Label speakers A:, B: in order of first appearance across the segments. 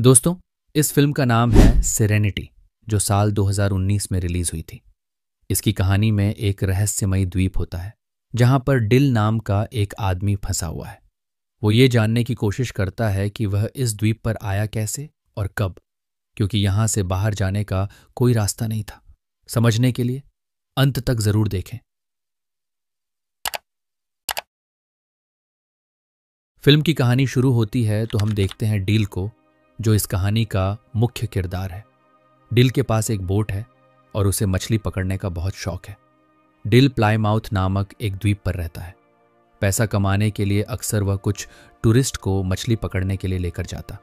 A: दोस्तों, इस फिल्म का नाम है सेरेनिटी, जो साल 2019 में रिलीज हुई थी। इसकी कहानी में एक रहस्यमयी द्वीप होता है जहां पर डिल नाम का एक आदमी फंसा हुआ है। वो ये जानने की कोशिश करता है कि वह इस द्वीप पर आया कैसे और कब, क्योंकि यहां से बाहर जाने का कोई रास्ता नहीं था। समझने के लिए अंत तक जरूर देखें। फिल्म की कहानी शुरू होती है तो हम देखते हैं डील को, जो इस कहानी का मुख्य किरदार है। डिल के पास एक बोट है और उसे मछली पकड़ने का बहुत शौक है। डिल प्लाईमाउथ नामक एक द्वीप पर रहता है। पैसा कमाने के लिए अक्सर वह कुछ टूरिस्ट को मछली पकड़ने के लिए लेकर जाता।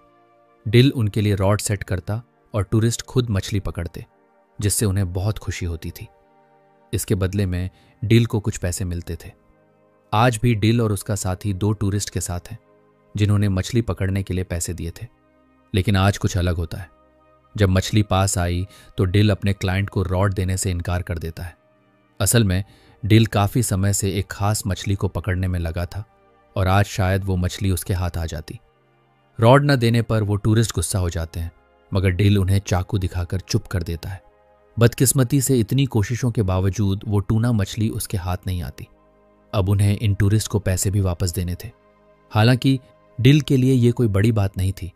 A: डिल उनके लिए रॉड सेट करता और टूरिस्ट खुद मछली पकड़ते, जिससे उन्हें बहुत खुशी होती थी। इसके बदले में डिल को कुछ पैसे मिलते थे। आज भी डिल और उसका साथी दो टूरिस्ट के साथ हैं जिन्होंने मछली पकड़ने के लिए पैसे दिए थे। लेकिन आज कुछ अलग होता है। जब मछली पास आई तो डिल अपने क्लाइंट को रॉड देने से इनकार कर देता है। असल में डिल काफी समय से एक खास मछली को पकड़ने में लगा था और आज शायद वो मछली उसके हाथ आ जाती। रॉड न देने पर वो टूरिस्ट गुस्सा हो जाते हैं, मगर डिल उन्हें चाकू दिखाकर चुप कर देता है। बदकिस्मती से इतनी कोशिशों के बावजूद वो टूना मछली उसके हाथ नहीं आती। अब उन्हें इन टूरिस्ट को पैसे भी वापस देने थे। हालांकि डिल के लिए ये कोई बड़ी बात नहीं थी,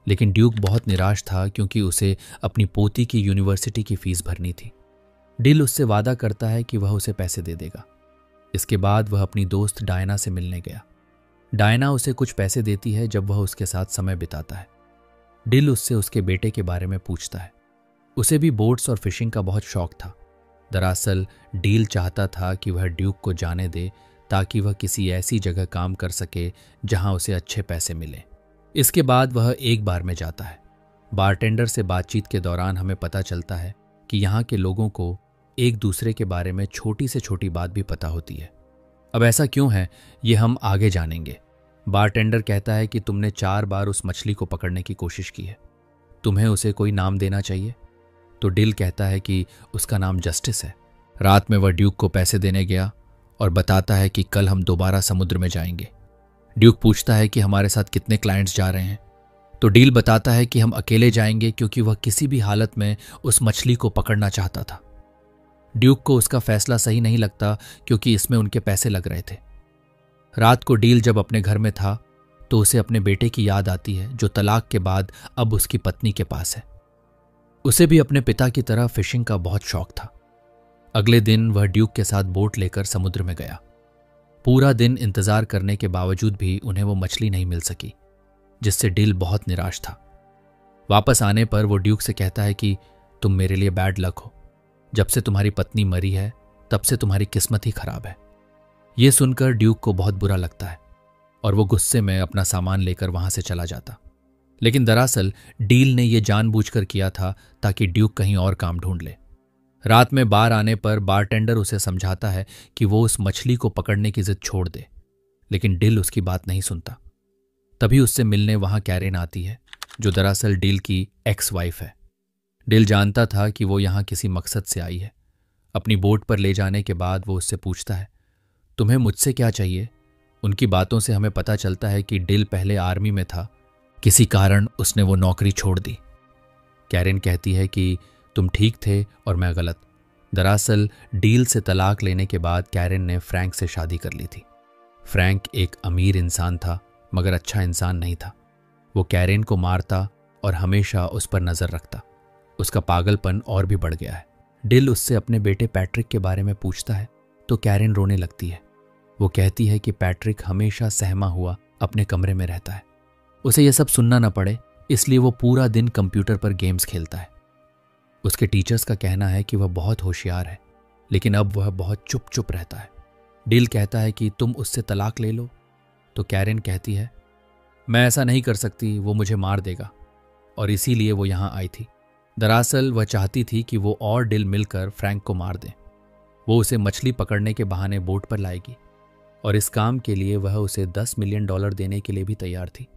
A: लेकिन ड्यूक बहुत निराश था क्योंकि उसे अपनी पोती की यूनिवर्सिटी की फीस भरनी थी। डिल उससे वादा करता है कि वह उसे पैसे दे देगा। इसके बाद वह अपनी दोस्त डायना से मिलने गया। डायना उसे कुछ पैसे देती है जब वह उसके साथ समय बिताता है। डिल उससे उसके बेटे के बारे में पूछता है। उसे भी बोट्स और फिशिंग का बहुत शौक था। दरअसल डील चाहता था कि वह ड्यूक को जाने दे ताकि वह किसी ऐसी जगह काम कर सके जहां उसे अच्छे पैसे मिले। इसके बाद वह एक बार में जाता है। बारटेंडर से बातचीत के दौरान हमें पता चलता है कि यहाँ के लोगों को एक दूसरे के बारे में छोटी से छोटी बात भी पता होती है। अब ऐसा क्यों है, ये हम आगे जानेंगे। बारटेंडर कहता है कि तुमने 4 बार उस मछली को पकड़ने की कोशिश की है, तुम्हें उसे कोई नाम देना चाहिए। तो डिल कहता है कि उसका नाम जस्टिस है। रात में वह ड्यूक को पैसे देने गया और बताता है कि कल हम दोबारा समुद्र में जाएंगे। ड्यूक पूछता है कि हमारे साथ कितने क्लाइंट्स जा रहे हैं, तो डील बताता है कि हम अकेले जाएंगे क्योंकि वह किसी भी हालत में उस मछली को पकड़ना चाहता था। ड्यूक को उसका फैसला सही नहीं लगता क्योंकि इसमें उनके पैसे लग रहे थे। रात को डील जब अपने घर में था तो उसे अपने बेटे की याद आती है, जो तलाक के बाद अब उसकी पत्नी के पास है। उसे भी अपने पिता की तरह फिशिंग का बहुत शौक था। अगले दिन वह ड्यूक के साथ बोट लेकर समुद्र में गया। पूरा दिन इंतजार करने के बावजूद भी उन्हें वो मछली नहीं मिल सकी, जिससे डिल बहुत निराश था। वापस आने पर वो ड्यूक से कहता है कि तुम मेरे लिए बैड लक हो। जब से तुम्हारी पत्नी मरी है तब से तुम्हारी किस्मत ही खराब है। ये सुनकर ड्यूक को बहुत बुरा लगता है और वो गुस्से में अपना सामान लेकर वहां से चला जाता। लेकिन दरअसल डील ने यह जानबूझकर किया था ताकि ड्यूक कहीं और काम ढूंढ ले। रात में बार आने पर बारटेंडर उसे समझाता है कि वो उस मछली को पकड़ने की जिद छोड़ दे, लेकिन डिल उसकी बात नहीं सुनता। तभी उससे मिलने वहां कैरेन आती है, जो दरअसल डिल की एक्स वाइफ है। डिल जानता था कि वो यहां किसी मकसद से आई है। अपनी बोट पर ले जाने के बाद वो उससे पूछता है, तुम्हें मुझसे क्या चाहिए? उनकी बातों से हमें पता चलता है कि डिल पहले आर्मी में था, किसी कारण उसने वो नौकरी छोड़ दी। कैरेन कहती है कि तुम ठीक थे और मैं गलत। दरअसल डील से तलाक लेने के बाद कैरेन ने फ्रैंक से शादी कर ली थी। फ्रैंक एक अमीर इंसान था, मगर अच्छा इंसान नहीं था। वो कैरेन को मारता और हमेशा उस पर नजर रखता। उसका पागलपन और भी बढ़ गया है। डिल उससे अपने बेटे पैट्रिक के बारे में पूछता है तो कैरेन रोने लगती है। वो कहती है कि पैट्रिक हमेशा सहमा हुआ अपने कमरे में रहता है। उसे यह सब सुनना न पड़े इसलिए वो पूरा दिन कंप्यूटर पर गेम्स खेलता है। उसके टीचर्स का कहना है कि वह बहुत होशियार है, लेकिन अब वह बहुत चुप चुप रहता है। डिल कहता है कि तुम उससे तलाक ले लो, तो कैरेन कहती है मैं ऐसा नहीं कर सकती, वो मुझे मार देगा, और इसीलिए वो यहाँ आई थी। दरअसल वह चाहती थी कि वो और डिल मिलकर फ्रैंक को मार दें। वो उसे मछली पकड़ने के बहाने बोट पर लाएगी और इस काम के लिए वह उसे $10 मिलियन देने के लिए भी तैयार थी।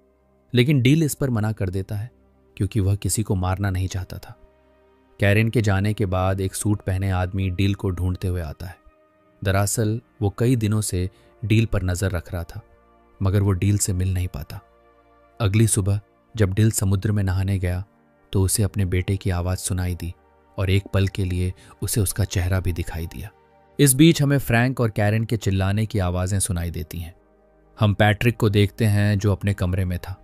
A: लेकिन डिल इस पर मना कर देता है क्योंकि वह किसी को मारना नहीं चाहता था। कैरेन के जाने के बाद एक सूट पहने आदमी डील को ढूंढते हुए आता है। दरअसल वो कई दिनों से डील पर नजर रख रहा था, मगर वो डील से मिल नहीं पाता। अगली सुबह जब डिल समुद्र में नहाने गया तो उसे अपने बेटे की आवाज़ सुनाई दी और एक पल के लिए उसे उसका चेहरा भी दिखाई दिया। इस बीच हमें फ्रैंक और कैरेन के चिल्लाने की आवाज़ें सुनाई देती हैं। हम पैट्रिक को देखते हैं जो अपने कमरे में था।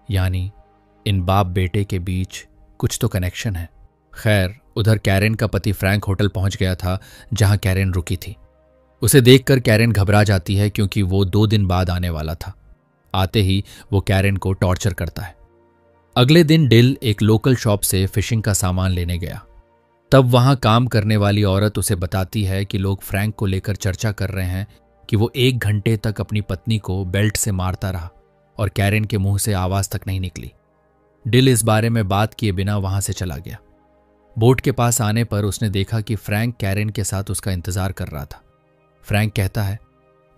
A: यानी इन बाप बेटे के बीच कुछ तो कनेक्शन है। खैर, उधर कैरेन का पति फ्रैंक होटल पहुंच गया था जहां कैरेन रुकी थी। उसे देखकर कैरेन घबरा जाती है क्योंकि वो 2 दिन बाद आने वाला था। आते ही वो कैरेन को टॉर्चर करता है। अगले दिन डिल एक लोकल शॉप से फिशिंग का सामान लेने गया। तब वहां काम करने वाली औरत उसे बताती है कि लोग फ्रैंक को लेकर चर्चा कर रहे हैं कि वो 1 घंटे तक अपनी पत्नी को बेल्ट से मारता रहा और कैरेन के मुंह से आवाज तक नहीं निकली। डिल इस बारे में बात किए बिना वहां से चला गया। बोट के पास आने पर उसने देखा कि फ्रैंक कैरेन के साथ उसका इंतजार कर रहा था। फ्रैंक कहता है,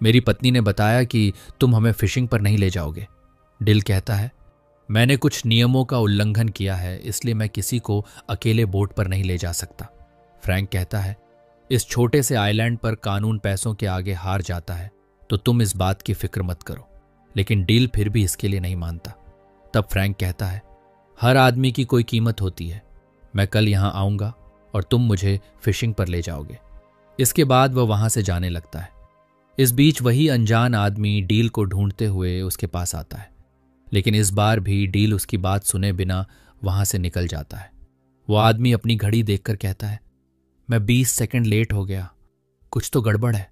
A: मेरी पत्नी ने बताया कि तुम हमें फिशिंग पर नहीं ले जाओगे। डिल कहता है, मैंने कुछ नियमों का उल्लंघन किया है, इसलिए मैं किसी को अकेले बोट पर नहीं ले जा सकता। फ्रैंक कहता है, इस छोटे से आइलैंड पर कानून पैसों के आगे हार जाता है, तो तुम इस बात की फिक्र मत करो। लेकिन डिल फिर भी इसके लिए नहीं मानता। तब फ्रैंक कहता है, हर आदमी की कोई कीमत होती है। मैं कल यहां आऊंगा और तुम मुझे फिशिंग पर ले जाओगे। इसके बाद वह वहां से जाने लगता है। इस बीच वही अनजान आदमी डील को ढूंढते हुए उसके पास आता है, लेकिन इस बार भी डील उसकी बात सुने बिना वहां से निकल जाता है। वो आदमी अपनी घड़ी देखकर कहता है, मैं 20 सेकंड लेट हो गया, कुछ तो गड़बड़ है।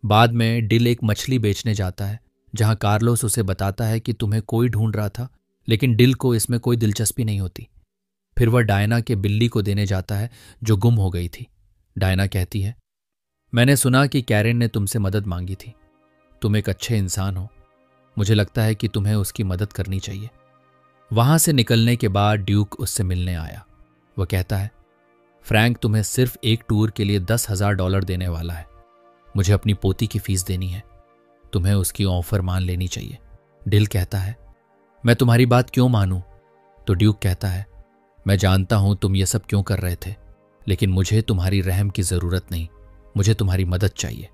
A: बाद में डिल एक मछली बेचने जाता है जहां कार्लोस उसे बताता है कि तुम्हें कोई ढूंढ रहा था, लेकिन डिल को इसमें कोई दिलचस्पी नहीं होती। फिर वह डायना के बिल्ली को देने जाता है जो गुम हो गई थी। डायना कहती है, मैंने सुना कि कैरेन ने तुमसे मदद मांगी थी। तुम एक अच्छे इंसान हो, मुझे लगता है कि तुम्हें उसकी मदद करनी चाहिए। वहां से निकलने के बाद ड्यूक उससे मिलने आया। वह कहता है, फ्रैंक तुम्हें सिर्फ एक टूर के लिए $10,000 देने वाला है। मुझे अपनी पोती की फीस देनी है, तुम्हें उसकी ऑफर मान लेनी चाहिए। डिल कहता है, मैं तुम्हारी बात क्यों मानूं? तो ड्यूक कहता है, मैं जानता हूं तुम ये सब क्यों कर रहे थे, लेकिन मुझे तुम्हारी रहम की जरूरत नहीं, मुझे तुम्हारी मदद चाहिए।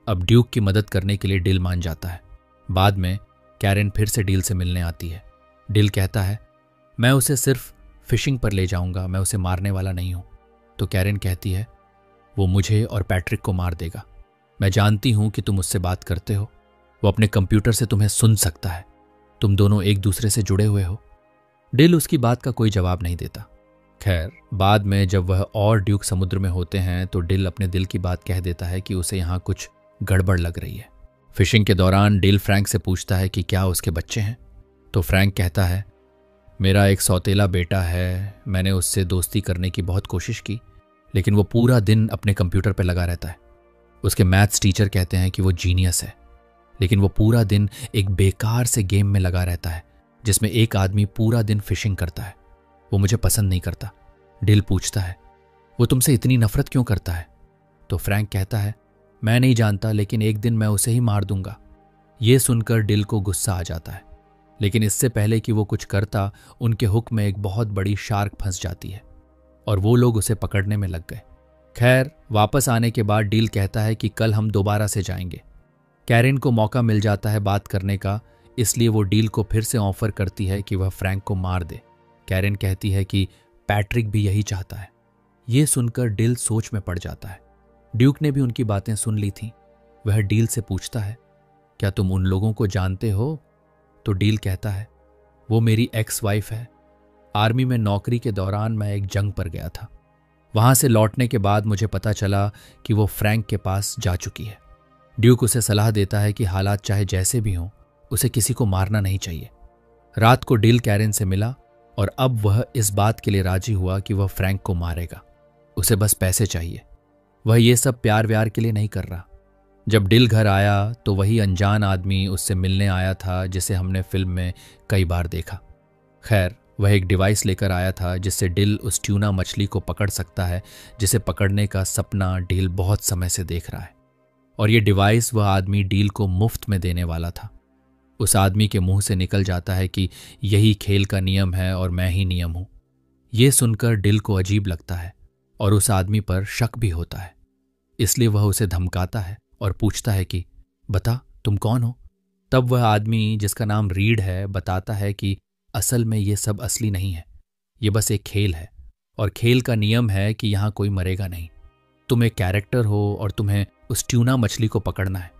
A: अब ड्यूक की मदद करने के लिए डिल मान जाता है। बाद में कैरेन फिर से डिल से मिलने आती है। डिल कहता है, मैं उसे सिर्फ फिशिंग पर ले जाऊंगा, मैं उसे मारने वाला नहीं हूं। तो कैरेन कहती है, वो मुझे और पैट्रिक को मार देगा। मैं जानती हूं कि तुम उससे बात करते हो, वो अपने कंप्यूटर से तुम्हें सुन सकता है, तुम दोनों एक दूसरे से जुड़े हुए हो। डिल उसकी बात का कोई जवाब नहीं देता। खैर, बाद में जब वह और ड्यूक समुद्र में होते हैं तो डिल अपने दिल की बात कह देता है कि उसे यहाँ कुछ गड़बड़ लग रही है। फिशिंग के दौरान डिल फ्रैंक से पूछता है कि क्या उसके बच्चे हैं। तो फ्रैंक कहता है, मेरा एक सौतेला बेटा है, मैंने उससे दोस्ती करने की बहुत कोशिश की, लेकिन वो पूरा दिन अपने कंप्यूटर पर लगा रहता है। उसके मैथ्स टीचर कहते हैं कि वो जीनियस है, लेकिन वो पूरा दिन एक बेकार से गेम में लगा रहता है जिसमें एक आदमी पूरा दिन फिशिंग करता है। वो मुझे पसंद नहीं करता। डिल पूछता है, वो तुमसे इतनी नफरत क्यों करता है? तो फ्रैंक कहता है, मैं नहीं जानता, लेकिन एक दिन मैं उसे ही मार दूंगा। ये सुनकर डिल को गुस्सा आ जाता है, लेकिन इससे पहले कि वो कुछ करता, उनके हुक में एक बहुत बड़ी शार्क फंस जाती है और वो लोग उसे पकड़ने में लग गए। खैर, वापस आने के बाद डिल कहता है कि कल हम दोबारा से जाएंगे। कैरेन को मौका मिल जाता है बात करने का, इसलिए वो डील को फिर से ऑफर करती है कि वह फ्रैंक को मार दे। कैरेन कहती है कि पैट्रिक भी यही चाहता है। ये सुनकर डिल सोच में पड़ जाता है। ड्यूक ने भी उनकी बातें सुन ली थीं। वह डील से पूछता है, क्या तुम उन लोगों को जानते हो? तो डील कहता है, वो मेरी एक्स वाइफ है। आर्मी में नौकरी के दौरान मैं एक जंग पर गया था। वहां से लौटने के बाद मुझे पता चला कि वो फ्रैंक के पास जा चुकी है। ड्यूक उसे सलाह देता है कि हालात चाहे जैसे भी हों, उसे किसी को मारना नहीं चाहिए। रात को डिल कैरेन से मिला और अब वह इस बात के लिए राजी हुआ कि वह फ्रैंक को मारेगा। उसे बस पैसे चाहिए। वह ये सब प्यार व्यार के लिए नहीं कर रहा। जब डिल घर आया तो वही अनजान आदमी उससे मिलने आया था जिसे हमने फिल्म में कई बार देखा। खैर, वह एक डिवाइस लेकर आया था जिससे डिल उस ट्यूना मछली को पकड़ सकता है जिसे पकड़ने का सपना डिल बहुत समय से देख रहा है। और ये डिवाइस वह आदमी डील को मुफ्त में देने वाला था। उस आदमी के मुंह से निकल जाता है कि यही खेल का नियम है और मैं ही नियम हूं। यह सुनकर डिल को अजीब लगता है और उस आदमी पर शक भी होता है। इसलिए वह उसे धमकाता है और पूछता है कि बता, तुम कौन हो? तब वह आदमी, जिसका नाम रीड है, बताता है कि असल में ये सब असली नहीं है, ये बस एक खेल है, और खेल का नियम है कि यहाँ कोई मरेगा नहीं। तुम एक कैरेक्टर हो और तुम्हें उस ट्यूना मछली को पकड़ना है।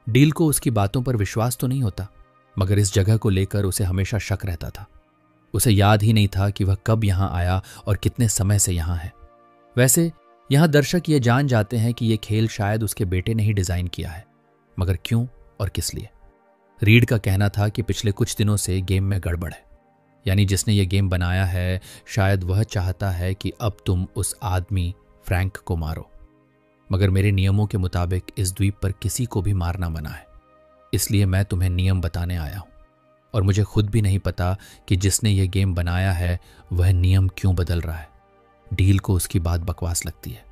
A: डील को उसकी बातों पर विश्वास तो नहीं होता, मगर इस जगह को लेकर उसे हमेशा शक रहता था। उसे याद ही नहीं था कि वह कब यहाँ आया और कितने समय से यहाँ है। वैसे यहाँ दर्शक ये जान जाते हैं कि ये खेल शायद उसके बेटे ने ही डिजाइन किया है, मगर क्यों और किस लिए? रीड का कहना था कि पिछले कुछ दिनों से गेम में गड़बड़ है, यानी जिसने ये गेम बनाया है शायद वह चाहता है कि अब तुम उस आदमी फ्रैंक को मारो। मगर मेरे नियमों के मुताबिक इस द्वीप पर किसी को भी मारना मना है, इसलिए मैं तुम्हें नियम बताने आया हूं। और मुझे खुद भी नहीं पता कि जिसने ये गेम बनाया है वह नियम क्यों बदल रहा है। डील को उसकी बात बकवास लगती है।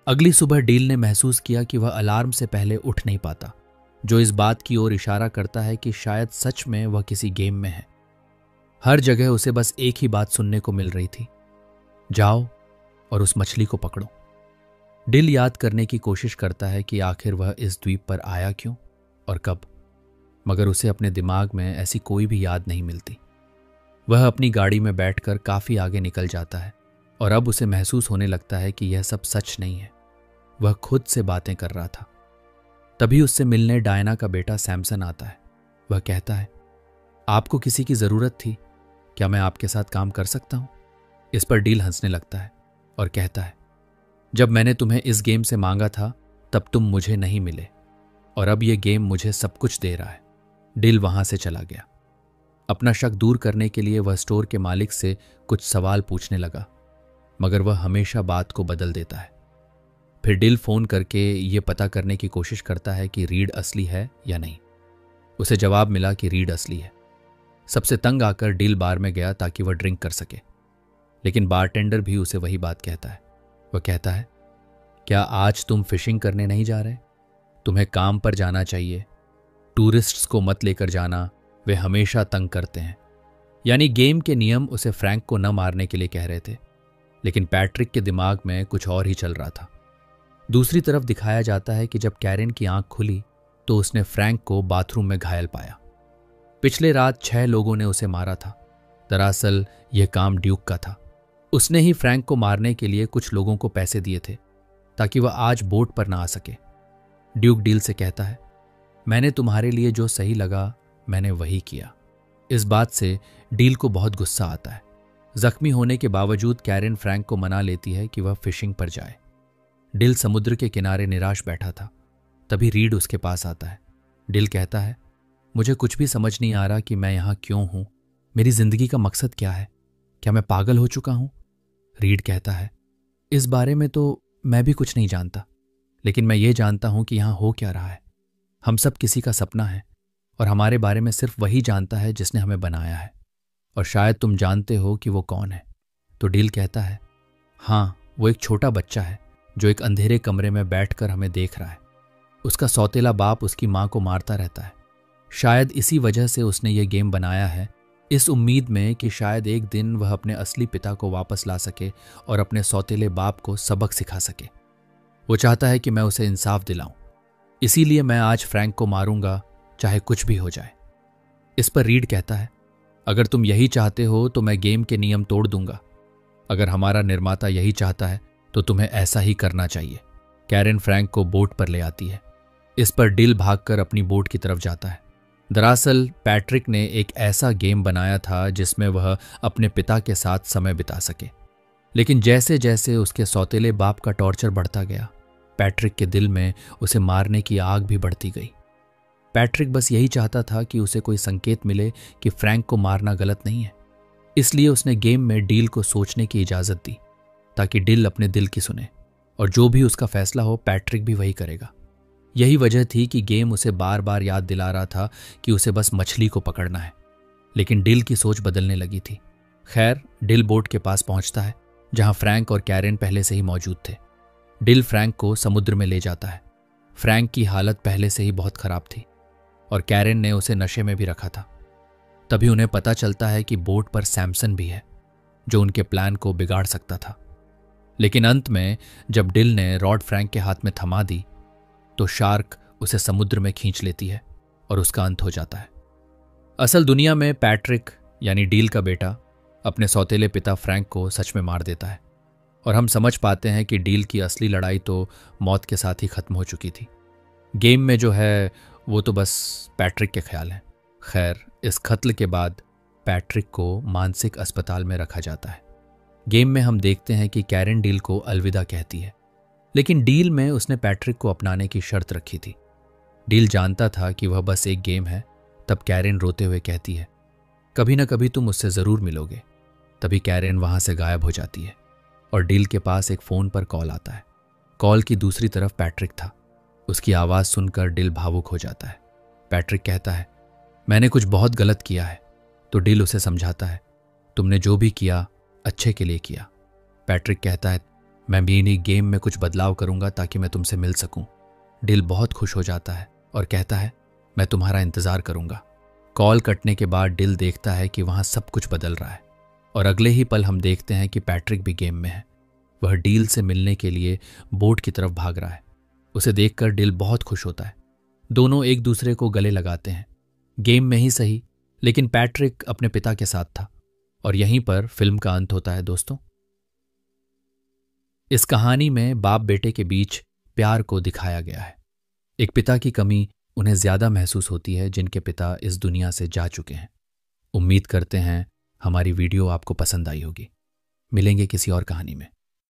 A: अगली सुबह डील ने महसूस किया कि वह अलार्म से पहले उठ नहीं पाता, जो इस बात की ओर इशारा करता है कि शायद सच में वह किसी गेम में है। हर जगह उसे बस एक ही बात सुनने को मिल रही थी, जाओ और उस मछली को पकड़ो। डिल याद करने की कोशिश करता है कि आखिर वह इस द्वीप पर आया क्यों और कब, मगर उसे अपने दिमाग में ऐसी कोई भी याद नहीं मिलती। वह अपनी गाड़ी में बैठकर काफी आगे निकल जाता है और अब उसे महसूस होने लगता है कि यह सब सच नहीं है। वह खुद से बातें कर रहा था। तभी उससे मिलने डायना का बेटा सैमसन आता है। वह कहता है, आपको किसी की जरूरत थी, क्या मैं आपके साथ काम कर सकता हूं? इस पर डील हंसने लगता है और कहता है, जब मैंने तुम्हें इस गेम से मांगा था तब तुम मुझे नहीं मिले, और अब यह गेम मुझे सब कुछ दे रहा है। डिल वहां से चला गया। अपना शक दूर करने के लिए वह स्टोर के मालिक से कुछ सवाल पूछने लगा, मगर वह हमेशा बात को बदल देता है। फिर डिल फोन करके ये पता करने की कोशिश करता है कि रीड असली है या नहीं। उसे जवाब मिला कि रीड असली है। सबसे तंग आकर डिल बार में गया ताकि वह ड्रिंक कर सके, लेकिन बारटेंडर भी उसे वही बात कहता है। वह कहता है, क्या आज तुम फिशिंग करने नहीं जा रहे? तुम्हें काम पर जाना चाहिए। टूरिस्ट्स को मत लेकर जाना, वे हमेशा तंग करते हैं। यानी गेम के नियम उसे फ्रैंक को न मारने के लिए कह रहे थे, लेकिन पैट्रिक के दिमाग में कुछ और ही चल रहा था। दूसरी तरफ दिखाया जाता है कि जब कैरेन की आंख खुली तो उसने फ्रैंक को बाथरूम में घायल पाया। पिछले रात 6 लोगों ने उसे मारा था। दरअसल यह काम ड्यूक का था। उसने ही फ्रैंक को मारने के लिए कुछ लोगों को पैसे दिए थे ताकि वह आज बोट पर ना आ सके। ड्यूक डील से कहता है, मैंने तुम्हारे लिए जो सही लगा मैंने वही किया। इस बात से डील को बहुत गुस्सा आता है। जख्मी होने के बावजूद कैरेन फ्रैंक को मना लेती है कि वह फिशिंग पर जाए। डिल समुद्र के किनारे निराश बैठा था। तभी रीड उसके पास आता है। डिल कहता है, मुझे कुछ भी समझ नहीं आ रहा कि मैं यहाँ क्यों हूं। मेरी जिंदगी का मकसद क्या है? क्या मैं पागल हो चुका हूं? रीड कहता है, इस बारे में तो मैं भी कुछ नहीं जानता, लेकिन मैं ये जानता हूं कि यहाँ हो क्या रहा है। हम सब किसी का सपना है और हमारे बारे में सिर्फ वही जानता है जिसने हमें बनाया है, और शायद तुम जानते हो कि वो कौन है। तो डील कहता है, हाँ, वो एक छोटा बच्चा है जो एक अंधेरे कमरे में बैठकर हमें देख रहा है। उसका सौतेला बाप उसकी मां को मारता रहता है। शायद इसी वजह से उसने ये गेम बनाया है, इस उम्मीद में कि शायद एक दिन वह अपने असली पिता को वापस ला सके और अपने सौतेले बाप को सबक सिखा सके। वो चाहता है कि मैं उसे इंसाफ दिलाऊं, इसीलिए मैं आज फ्रैंक को मारूंगा, चाहे कुछ भी हो जाए। इस पर रीड कहता है, अगर तुम यही चाहते हो तो मैं गेम के नियम तोड़ दूंगा। अगर हमारा निर्माता यही चाहता है तो तुम्हें ऐसा ही करना चाहिए। कैरेन फ्रैंक को बोट पर ले आती है। इस पर डिल भागकर अपनी बोट की तरफ जाता है। दरअसल पैट्रिक ने एक ऐसा गेम बनाया था जिसमें वह अपने पिता के साथ समय बिता सके, लेकिन जैसे जैसे उसके सौतेले बाप का टॉर्चर बढ़ता गया, पैट्रिक के दिल में उसे मारने की आग भी बढ़ती गई। पैट्रिक बस यही चाहता था कि उसे कोई संकेत मिले कि फ्रैंक को मारना गलत नहीं है। इसलिए उसने गेम में डील को सोचने की इजाजत दी ताकि डिल अपने दिल की सुने, और जो भी उसका फैसला हो पैट्रिक भी वही करेगा। यही वजह थी कि गेम उसे बार बार याद दिला रहा था कि उसे बस मछली को पकड़ना है, लेकिन डिल की सोच बदलने लगी थी। खैर, डिल बोट के पास पहुंचता है जहां फ्रैंक और कैरेन पहले से ही मौजूद थे। डिल फ्रैंक को समुद्र में ले जाता है। फ्रैंक की हालत पहले से ही बहुत खराब थी और कैरेन ने उसे नशे में भी रखा था। तभी उन्हें पता चलता है कि बोट पर सैमसन भी है जो उनके प्लान को बिगाड़ सकता था। लेकिन अंत में जब डिल ने रॉड फ्रैंक के हाथ में थमा दी तो शार्क उसे समुद्र में खींच लेती है और उसका अंत हो जाता है। असल दुनिया में पैट्रिक यानी डील का बेटा अपने सौतेले पिता फ्रैंक को सच में मार देता है और हम समझ पाते हैं कि डील की असली लड़ाई तो मौत के साथ ही खत्म हो चुकी थी। गेम में जो है वो तो बस पैट्रिक के ख्याल हैं। खैर, इस कत्ल के बाद पैट्रिक को मानसिक अस्पताल में रखा जाता है। गेम में हम देखते हैं कि कैरेन डील को अलविदा कहती है, लेकिन डील में उसने पैट्रिक को अपनाने की शर्त रखी थी। डील जानता था कि वह बस एक गेम है। तब कैरेन रोते हुए कहती है, कभी ना कभी तुम मुझसे ज़रूर मिलोगे। तभी कैरेन वहाँ से गायब हो जाती है और डील के पास एक फ़ोन पर कॉल आता है। कॉल की दूसरी तरफ पैट्रिक था। उसकी आवाज़ सुनकर डील भावुक हो जाता है। पैट्रिक कहता है, मैंने कुछ बहुत गलत किया है। तो डील उसे समझाता है, तुमने जो भी किया अच्छे के लिए किया। पैट्रिक कहता है, मैं भी गेम में कुछ बदलाव करूंगा ताकि मैं तुमसे मिल सकूं। डील बहुत खुश हो जाता है और कहता है, मैं तुम्हारा इंतज़ार करूंगा। कॉल कटने के बाद डील देखता है कि वहाँ सब कुछ बदल रहा है और अगले ही पल हम देखते हैं कि पैट्रिक भी गेम में है। वह डील से मिलने के लिए बोट की तरफ भाग रहा है। उसे देखकर डील बहुत खुश होता है। दोनों एक दूसरे को गले लगाते हैं। गेम में ही सही, लेकिन पैट्रिक अपने पिता के साथ था। और यहीं पर फिल्म का अंत होता है दोस्तों। इस कहानी में बाप बेटे के बीच प्यार को दिखाया गया है। एक पिता की कमी उन्हें ज्यादा महसूस होती है जिनके पिता इस दुनिया से जा चुके हैं। उम्मीद करते हैं हमारी वीडियो आपको पसंद आई होगी। मिलेंगे किसी और कहानी में।